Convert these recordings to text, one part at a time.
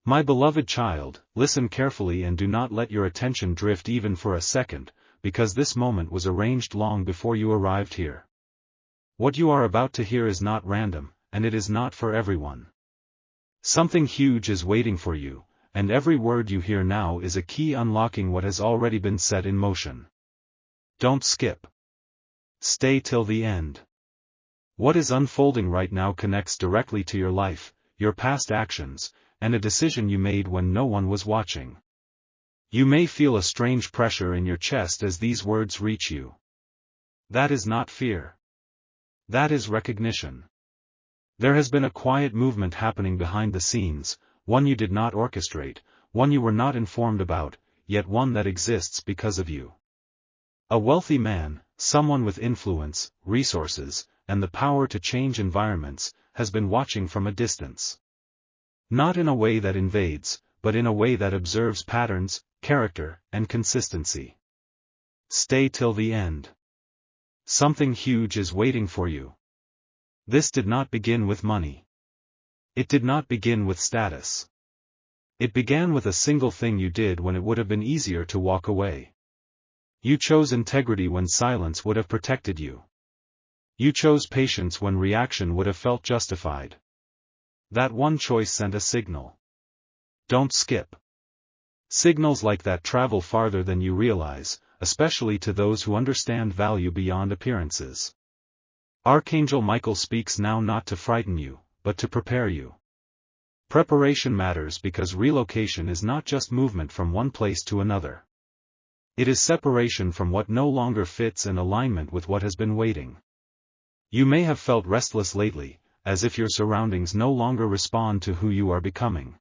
My beloved child, listen carefully and do not let your attention drift even for a second, because this moment was arranged long before you arrived here. What you are about to hear is not random, and it is not for everyone. Something huge is waiting for you, and every word you hear now is a key unlocking what has already been set in motion. Don't skip. Stay till the end. What is unfolding right now connects directly to your life, your past actions, and a decision you made when no one was watching. You may feel a strange pressure in your chest as these words reach you. That is not fear. That is recognition. There has been a quiet movement happening behind the scenes, one you did not orchestrate, one you were not informed about, yet one that exists because of you. A wealthy man, someone with influence, resources, and the power to change environments, has been watching from a distance. Not in a way that invades, but in a way that observes patterns, character, and consistency. Stay till the end. Something huge is waiting for you. This did not begin with money. It did not begin with status. It began with a single thing you did when it would have been easier to walk away. You chose integrity when silence would have protected you. You chose patience when reaction would have felt justified. That one choice sent a signal. Don't skip. Signals like that travel farther than you realize, especially to those who understand value beyond appearances. Archangel Michael speaks now not to frighten you, but to prepare you. Preparation matters because relocation is not just movement from one place to another. It is separation from what no longer fits and alignment with what has been waiting. You may have felt restless lately, as if your surroundings no longer respond to who you are becoming.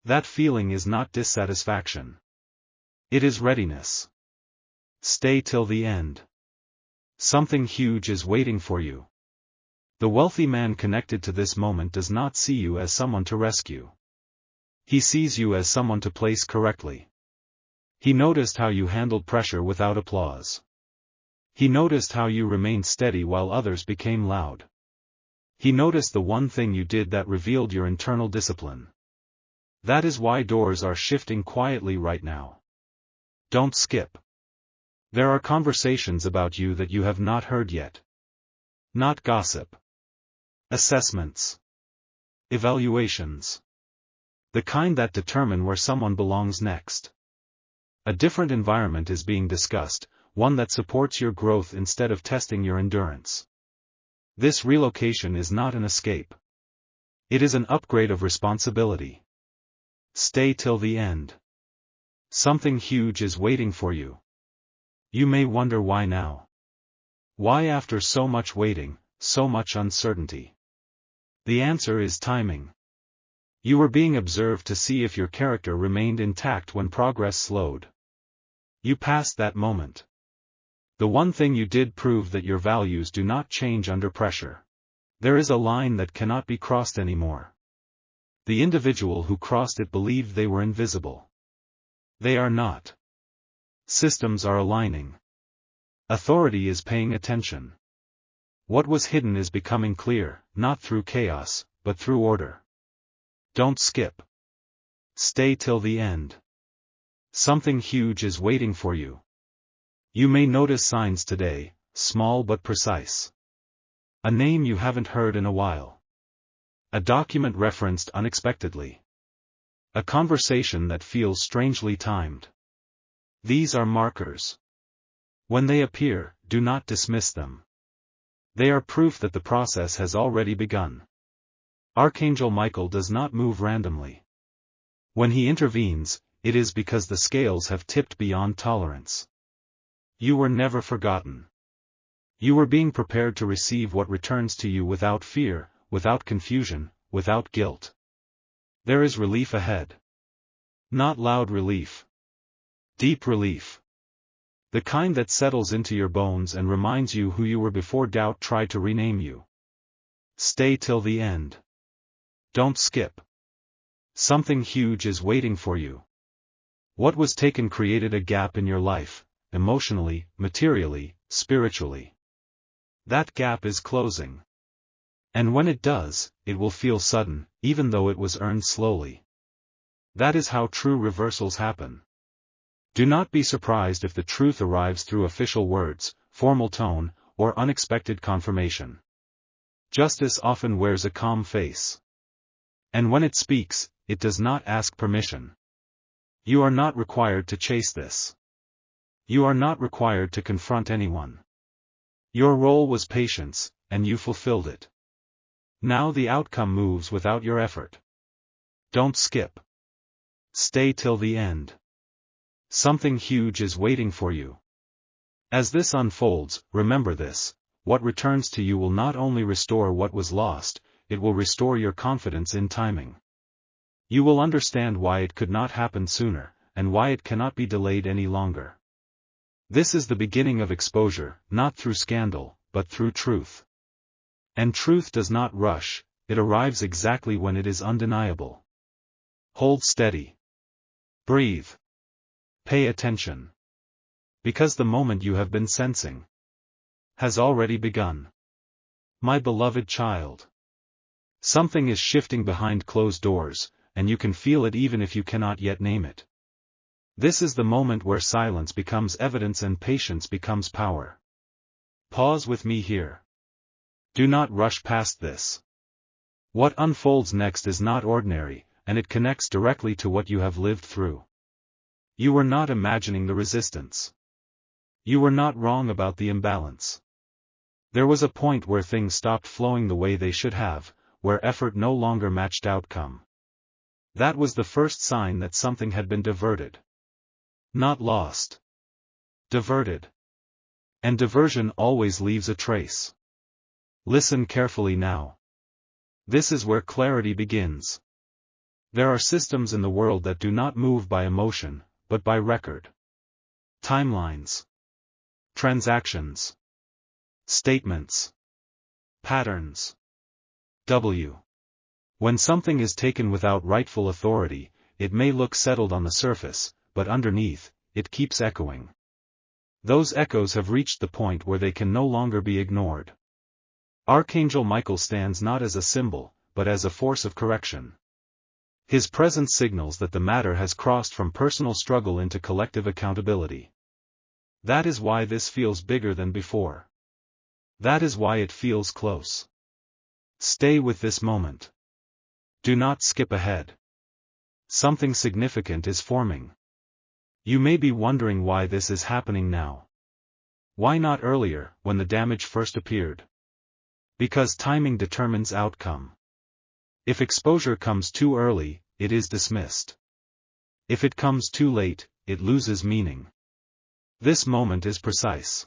That feeling is not dissatisfaction. It is readiness. Stay till the end. Something huge is waiting for you. The wealthy man connected to this moment does not see you as someone to rescue. He sees you as someone to place correctly. He noticed how you handled pressure without applause. He noticed how you remained steady while others became loud. He noticed the one thing you did that revealed your internal discipline. That is why doors are shifting quietly right now. Don't skip. There are conversations about you that you have not heard yet. Not gossip. Assessments. Evaluations. The kind that determine where someone belongs next. A different environment is being discussed, one that supports your growth instead of testing your endurance. This relocation is not an escape. It is an upgrade of responsibility. Stay till the end. Something huge is waiting for you. You may wonder why now. Why after so much waiting, so much uncertainty? The answer is timing. You were being observed to see if your character remained intact when progress slowed. You passed that moment. The one thing you did proved that your values do not change under pressure. There is a line that cannot be crossed anymore. The individual who crossed it believed they were invisible. They are not. Systems are aligning. Authority is paying attention. What was hidden is becoming clear, not through chaos, but through order. Don't skip. Stay till the end. Something huge is waiting for you. You may notice signs today, small but precise. A name you haven't heard in a while. A document referenced unexpectedly. A conversation that feels strangely timed. These are markers. When they appear, do not dismiss them. They are proof that the process has already begun. Archangel Michael does not move randomly. When he intervenes, it is because the scales have tipped beyond tolerance. You were never forgotten. You were being prepared to receive what returns to you without fear, without confusion, without guilt. There is relief ahead. Not loud relief. Deep relief. The kind that settles into your bones and reminds you who you were before doubt tried to rename you. Stay till the end. Don't skip. Something huge is waiting for you. What was taken created a gap in your life, emotionally, materially, spiritually. That gap is closing. And when it does, it will feel sudden, even though it was earned slowly. That is how true reversals happen. Do not be surprised if the truth arrives through official words, formal tone, or unexpected confirmation. Justice often wears a calm face. And when it speaks, it does not ask permission. You are not required to chase this. You are not required to confront anyone. Your role was patience, and you fulfilled it. Now the outcome moves without your effort. Don't skip. Stay till the end. Something huge is waiting for you. As this unfolds, remember this: what returns to you will not only restore what was lost, it will restore your confidence in timing. You will understand why it could not happen sooner, and why it cannot be delayed any longer. This is the beginning of exposure, not through scandal, but through truth. And truth does not rush, it arrives exactly when it is undeniable. Hold steady. Breathe. Pay attention. Because the moment you have been sensing has already begun. My beloved child. Something is shifting behind closed doors, and you can feel it even if you cannot yet name it. This is the moment where silence becomes evidence and patience becomes power. Pause with me here. Do not rush past this. What unfolds next is not ordinary, and it connects directly to what you have lived through. You were not imagining the resistance. You were not wrong about the imbalance. There was a point where things stopped flowing the way they should have, where effort no longer matched outcome. That was the first sign that something had been diverted. Not lost. Diverted. And diversion always leaves a trace. Listen carefully now. This is where clarity begins. There are systems in the world that do not move by emotion, but by record. Timelines. Transactions. Statements. Patterns. When something is taken without rightful authority, it may look settled on the surface, but underneath, it keeps echoing. Those echoes have reached the point where they can no longer be ignored. Archangel Michael stands not as a symbol, but as a force of correction. His presence signals that the matter has crossed from personal struggle into collective accountability. That is why this feels bigger than before. That is why it feels close. Stay with this moment. Do not skip ahead. Something significant is forming. You may be wondering why this is happening now. Why not earlier, when the damage first appeared? Because timing determines outcome. If exposure comes too early, it is dismissed. If it comes too late, it loses meaning. This moment is precise.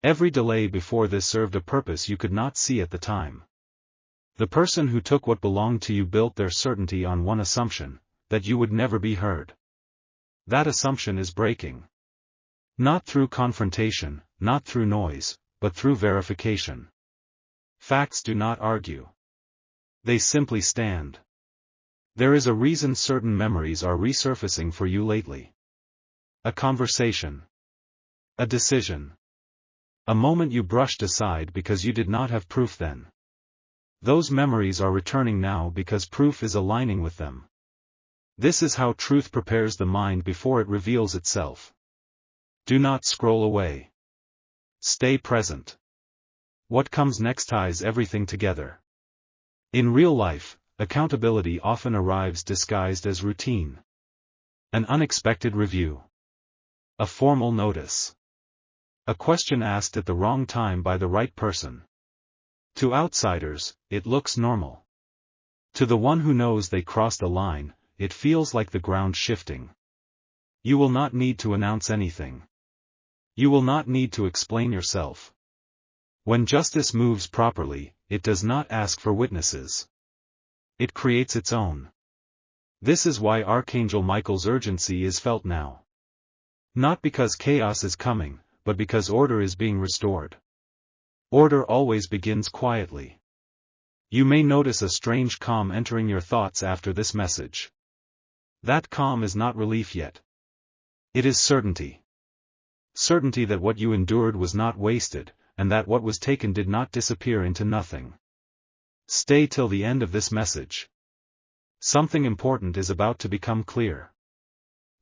Every delay before this served a purpose you could not see at the time. The person who took what belonged to you built their certainty on one assumption, that you would never be heard. That assumption is breaking. Not through confrontation, not through noise, but through verification. Facts do not argue. They simply stand. There is a reason certain memories are resurfacing for you lately. A conversation. A decision. A moment you brushed aside because you did not have proof then. Those memories are returning now because proof is aligning with them. This is how truth prepares the mind before it reveals itself. Do not scroll away. Stay present. What comes next ties everything together. In real life, accountability often arrives disguised as routine. An unexpected review. A formal notice. A question asked at the wrong time by the right person. To outsiders, it looks normal. To the one who knows they crossed a line, it feels like the ground shifting. You will not need to announce anything. You will not need to explain yourself. When justice moves properly, it does not ask for witnesses. It creates its own. This is why Archangel Michael's urgency is felt now. Not because chaos is coming, but because order is being restored. Order always begins quietly. You may notice a strange calm entering your thoughts after this message. That calm is not relief yet. It is certainty. Certainty that what you endured was not wasted, and that what was taken did not disappear into nothing. Stay till the end of this message. Something important is about to become clear.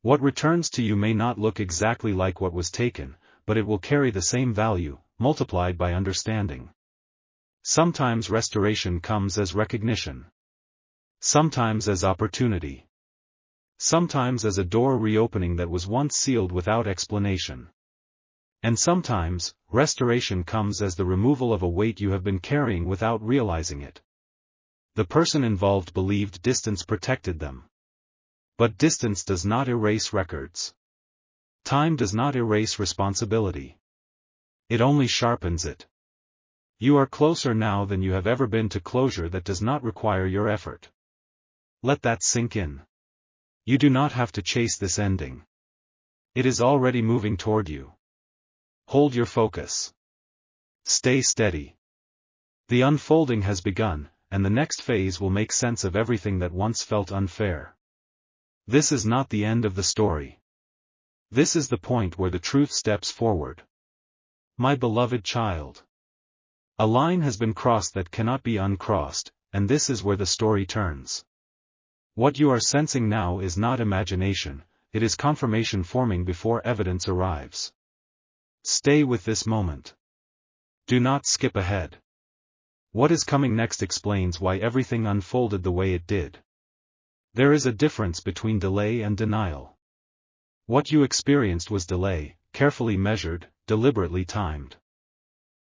What returns to you may not look exactly like what was taken, but it will carry the same value, multiplied by understanding. Sometimes restoration comes as recognition. Sometimes as opportunity. Sometimes as a door reopening that was once sealed without explanation. And sometimes, restoration comes as the removal of a weight you have been carrying without realizing it. The person involved believed distance protected them. But distance does not erase records. Time does not erase responsibility. It only sharpens it. You are closer now than you have ever been to closure that does not require your effort. Let that sink in. You do not have to chase this ending. It is already moving toward you. Hold your focus. Stay steady. The unfolding has begun, and the next phase will make sense of everything that once felt unfair. This is not the end of the story. This is the point where the truth steps forward. My beloved child. A line has been crossed that cannot be uncrossed, and this is where the story turns. What you are sensing now is not imagination, it is confirmation forming before evidence arrives. Stay with this moment. Do not skip ahead. What is coming next explains why everything unfolded the way it did. There is a difference between delay and denial. What you experienced was delay, carefully measured, deliberately timed.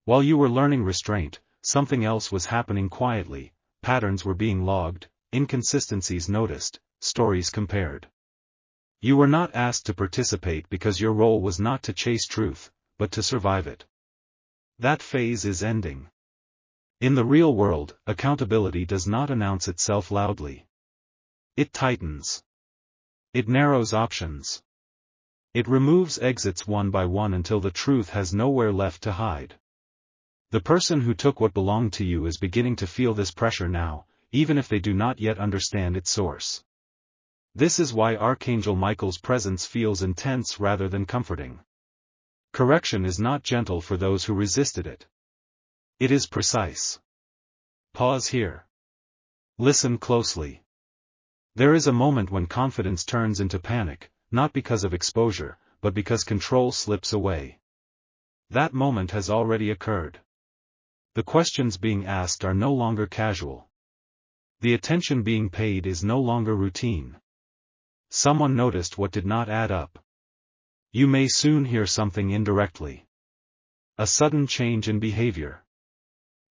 While you were learning restraint, something else was happening quietly, patterns were being logged, inconsistencies noticed, stories compared. You were not asked to participate because your role was not to chase truth, but to survive it. That phase is ending. In the real world, accountability does not announce itself loudly. It tightens. It narrows options. It removes exits one by one until the truth has nowhere left to hide. The person who took what belonged to you is beginning to feel this pressure now, even if they do not yet understand its source. This is why Archangel Michael's presence feels intense rather than comforting. Correction is not gentle for those who resisted it. It is precise. Pause here. Listen closely. There is a moment when confidence turns into panic, not because of exposure, but because control slips away. That moment has already occurred. The questions being asked are no longer casual. The attention being paid is no longer routine. Someone noticed what did not add up. You may soon hear something indirectly. A sudden change in behavior.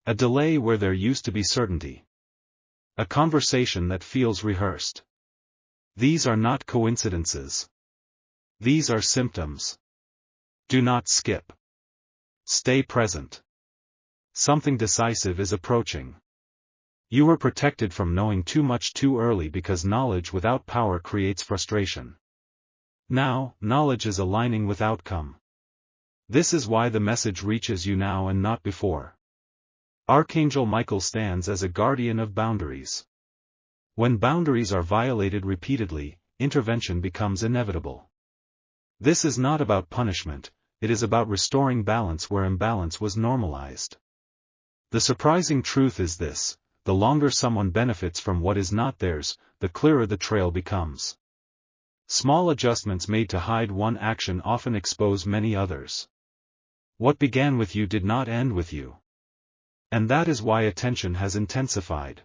A delay where there used to be certainty. A conversation that feels rehearsed. These are not coincidences. These are symptoms. Do not skip. Stay present. Something decisive is approaching. You were protected from knowing too much too early because knowledge without power creates frustration. Now, knowledge is aligning with outcome. This is why the message reaches you now and not before. Archangel Michael stands as a guardian of boundaries. When boundaries are violated repeatedly, intervention becomes inevitable. This is not about punishment, it is about restoring balance where imbalance was normalized. The surprising truth is this: the longer someone benefits from what is not theirs, the clearer the trail becomes. Small adjustments made to hide one action often expose many others. What began with you did not end with you. And that is why attention has intensified.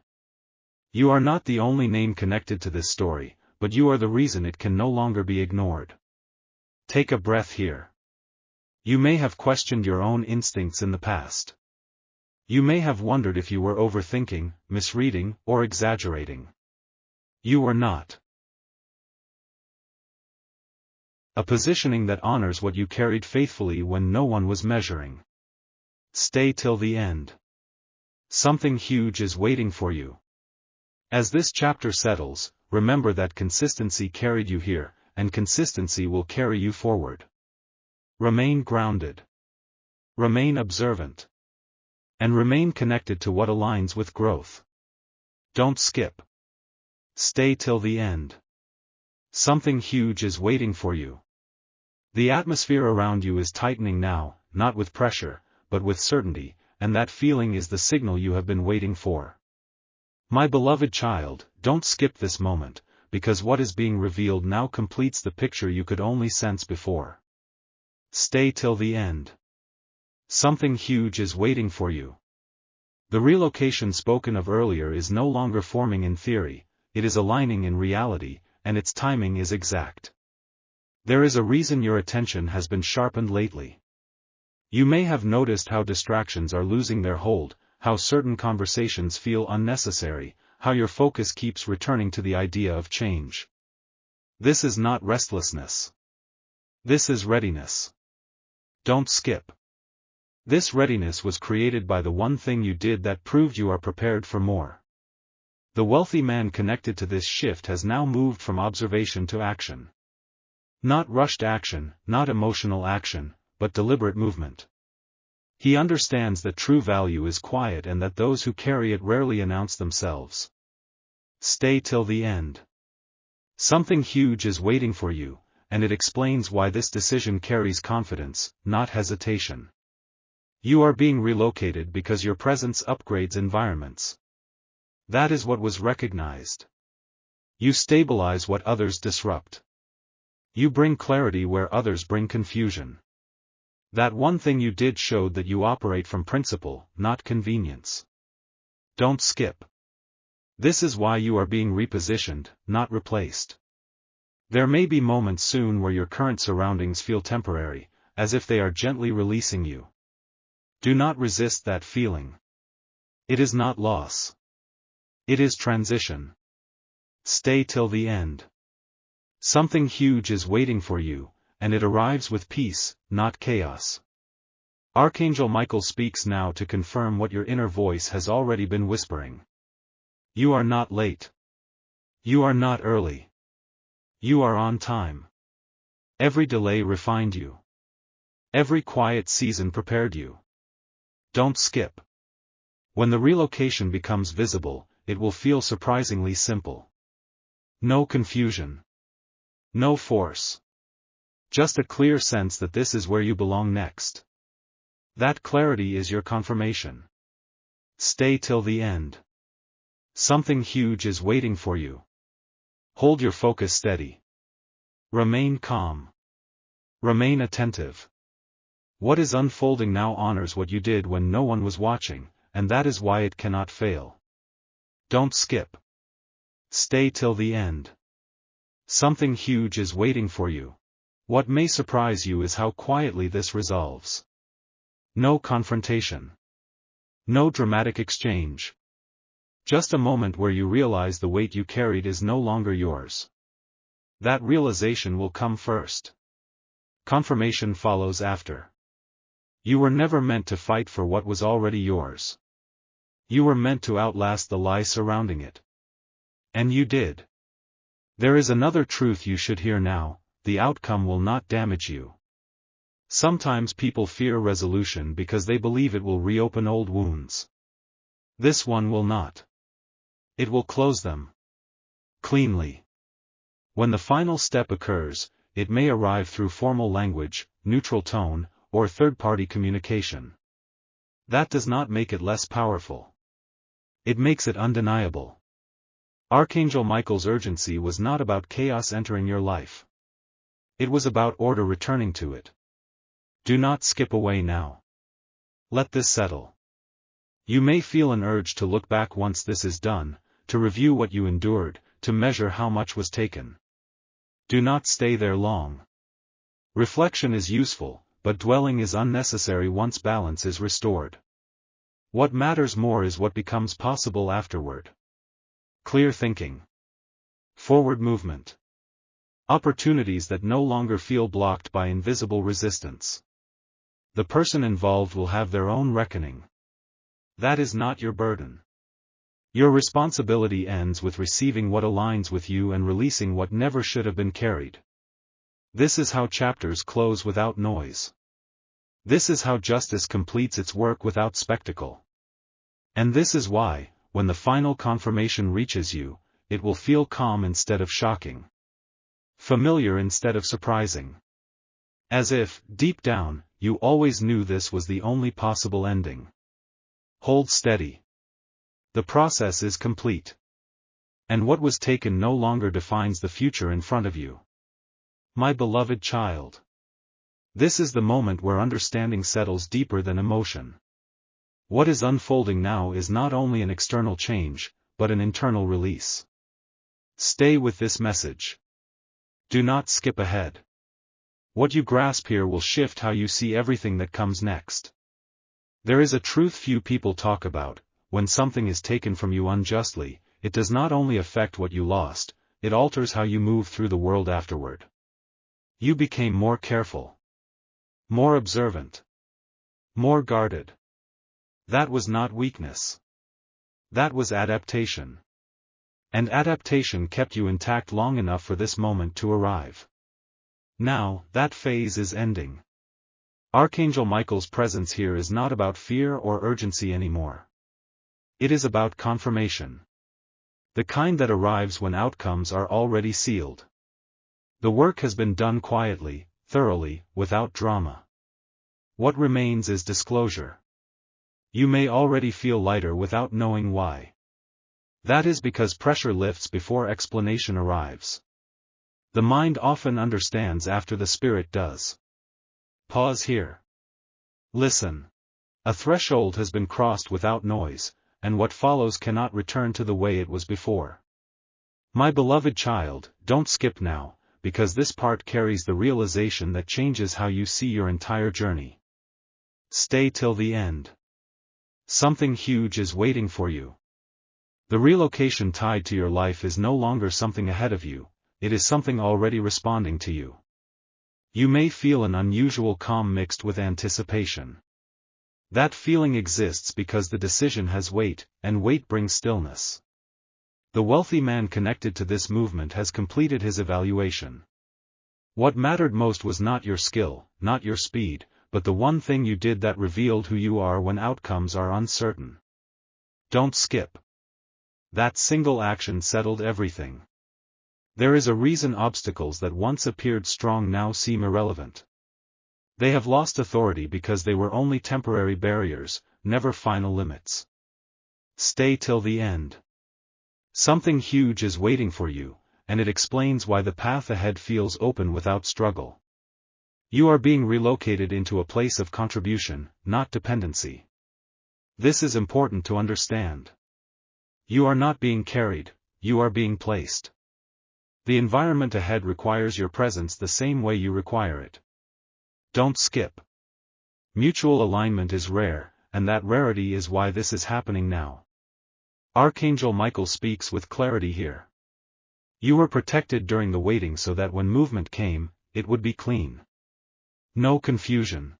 You are not the only name connected to this story, but you are the reason it can no longer be ignored. Take a breath here. You may have questioned your own instincts in the past. You may have wondered if you were overthinking, misreading, or exaggerating. You were not. A positioning that honors what you carried faithfully when no one was measuring. Stay till the end. Something huge is waiting for you. As this chapter settles, remember that consistency carried you here, and consistency will carry you forward. Remain grounded. Remain observant. And remain connected to what aligns with growth. Don't skip. Stay till the end. Something huge is waiting for you. The atmosphere around you is tightening now, not with pressure, but with certainty, and that feeling is the signal you have been waiting for. My beloved child, don't skip this moment, because what is being revealed now completes the picture you could only sense before. Stay till the end. Something huge is waiting for you. The relocation spoken of earlier is no longer forming in theory, it is aligning in reality, and its timing is exact. There is a reason your attention has been sharpened lately. You may have noticed how distractions are losing their hold, how certain conversations feel unnecessary, how your focus keeps returning to the idea of change. This is not restlessness. This is readiness. Don't skip. This readiness was created by the one thing you did that proved you are prepared for more. The wealthy man connected to this shift has now moved from observation to action. Not rushed action, not emotional action, but deliberate movement. He understands that true value is quiet and that those who carry it rarely announce themselves. Stay till the end. Something huge is waiting for you, and it explains why this decision carries confidence, not hesitation. You are being relocated because your presence upgrades environments. That is what was recognized. You stabilize what others disrupt. You bring clarity where others bring confusion. That one thing you did showed that you operate from principle, not convenience. Don't skip. This is why you are being repositioned, not replaced. There may be moments soon where your current surroundings feel temporary, as if they are gently releasing you. Do not resist that feeling. It is not loss. It is transition. Stay till the end. Something huge is waiting for you, and it arrives with peace, not chaos. Archangel Michael speaks now to confirm what your inner voice has already been whispering. You are not late. You are not early. You are on time. Every delay refined you. Every quiet season prepared you. Don't skip. When the relocation becomes visible, it will feel surprisingly simple. No confusion. No force. Just a clear sense that this is where you belong next. That clarity is your confirmation. Stay till the end. Something huge is waiting for you. Hold your focus steady. Remain calm. Remain attentive. What is unfolding now honors what you did when no one was watching, and that is why it cannot fail. Don't skip. Stay till the end. Something huge is waiting for you. What may surprise you is how quietly this resolves. No confrontation. No dramatic exchange. Just a moment where you realize the weight you carried is no longer yours. That realization will come first. Confirmation follows after. You were never meant to fight for what was already yours. You were meant to outlast the lie surrounding it. And you did. There is another truth you should hear now: the outcome will not damage you. Sometimes people fear resolution because they believe it will reopen old wounds. This one will not. It will close them. Cleanly. When the final step occurs, it may arrive through formal language, neutral tone, or third-party communication. That does not make it less powerful. It makes it undeniable. Archangel Michael's urgency was not about chaos entering your life. It was about order returning to it. Do not skip away now. Let this settle. You may feel an urge to look back once this is done, to review what you endured, to measure how much was taken. Do not stay there long. Reflection is useful, but dwelling is unnecessary once balance is restored. What matters more is what becomes possible afterward. Clear thinking. Forward movement. Opportunities that no longer feel blocked by invisible resistance. The person involved will have their own reckoning. That is not your burden. Your responsibility ends with receiving what aligns with you and releasing what never should have been carried. This is how chapters close without noise. This is how justice completes its work without spectacle. And this is why, when the final confirmation reaches you, it will feel calm instead of shocking. Familiar instead of surprising. As if, deep down, you always knew this was the only possible ending. Hold steady. The process is complete. And what was taken no longer defines the future in front of you. My beloved child. This is the moment where understanding settles deeper than emotion. What is unfolding now is not only an external change, but an internal release. Stay with this message. Do not skip ahead. What you grasp here will shift how you see everything that comes next. There is a truth few people talk about: when something is taken from you unjustly, it does not only affect what you lost, it alters how you move through the world afterward. You became more careful, more observant, more guarded. That was not weakness. That was adaptation. And adaptation kept you intact long enough for this moment to arrive. Now, that phase is ending. Archangel Michael's presence here is not about fear or urgency anymore. It is about confirmation. The kind that arrives when outcomes are already sealed. The work has been done quietly, thoroughly, without drama. What remains is disclosure. You may already feel lighter without knowing why. That is because pressure lifts before explanation arrives. The mind often understands after the spirit does. Pause here. Listen. A threshold has been crossed without noise, and what follows cannot return to the way it was before. My beloved child, don't skip now, because this part carries the realization that changes how you see your entire journey. Stay till the end. Something huge is waiting for you. The relocation tied to your life is no longer something ahead of you, it is something already responding to you. You may feel an unusual calm mixed with anticipation. That feeling exists because the decision has weight, and weight brings stillness. The wealthy man connected to this movement has completed his evaluation. What mattered most was not your skill, not your speed, but the one thing you did that revealed who you are when outcomes are uncertain. Don't skip. That single action settled everything. There is a reason obstacles that once appeared strong now seem irrelevant. They have lost authority because they were only temporary barriers, never final limits. Stay till the end. Something huge is waiting for you, and it explains why the path ahead feels open without struggle. You are being relocated into a place of contribution, not dependency. This is important to understand. You are not being carried, you are being placed. The environment ahead requires your presence the same way you require it. Don't skip. Mutual alignment is rare, and that rarity is why this is happening now. Archangel Michael speaks with clarity here. You were protected during the waiting so that when movement came, it would be clean. No confusion.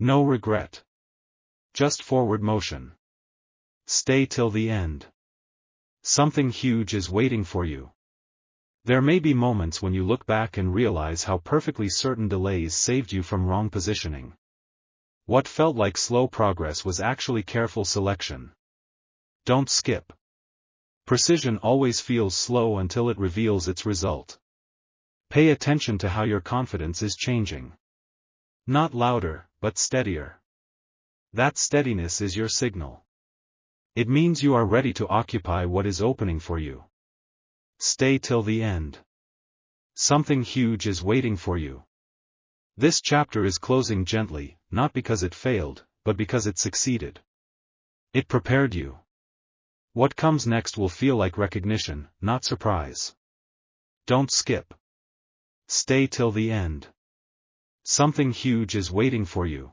No regret. Just forward motion. Stay till the end. Something huge is waiting for you. There may be moments when you look back and realize how perfectly certain delays saved you from wrong positioning. What felt like slow progress was actually careful selection. Don't skip. Precision always feels slow until it reveals its result. Pay attention to how your confidence is changing. Not louder, but steadier. That steadiness is your signal. It means you are ready to occupy what is opening for you. Stay till the end. Something huge is waiting for you. This chapter is closing gently, not because it failed, but because it succeeded. It prepared you. What comes next will feel like recognition, not surprise. Don't skip. Stay till the end. Something huge is waiting for you.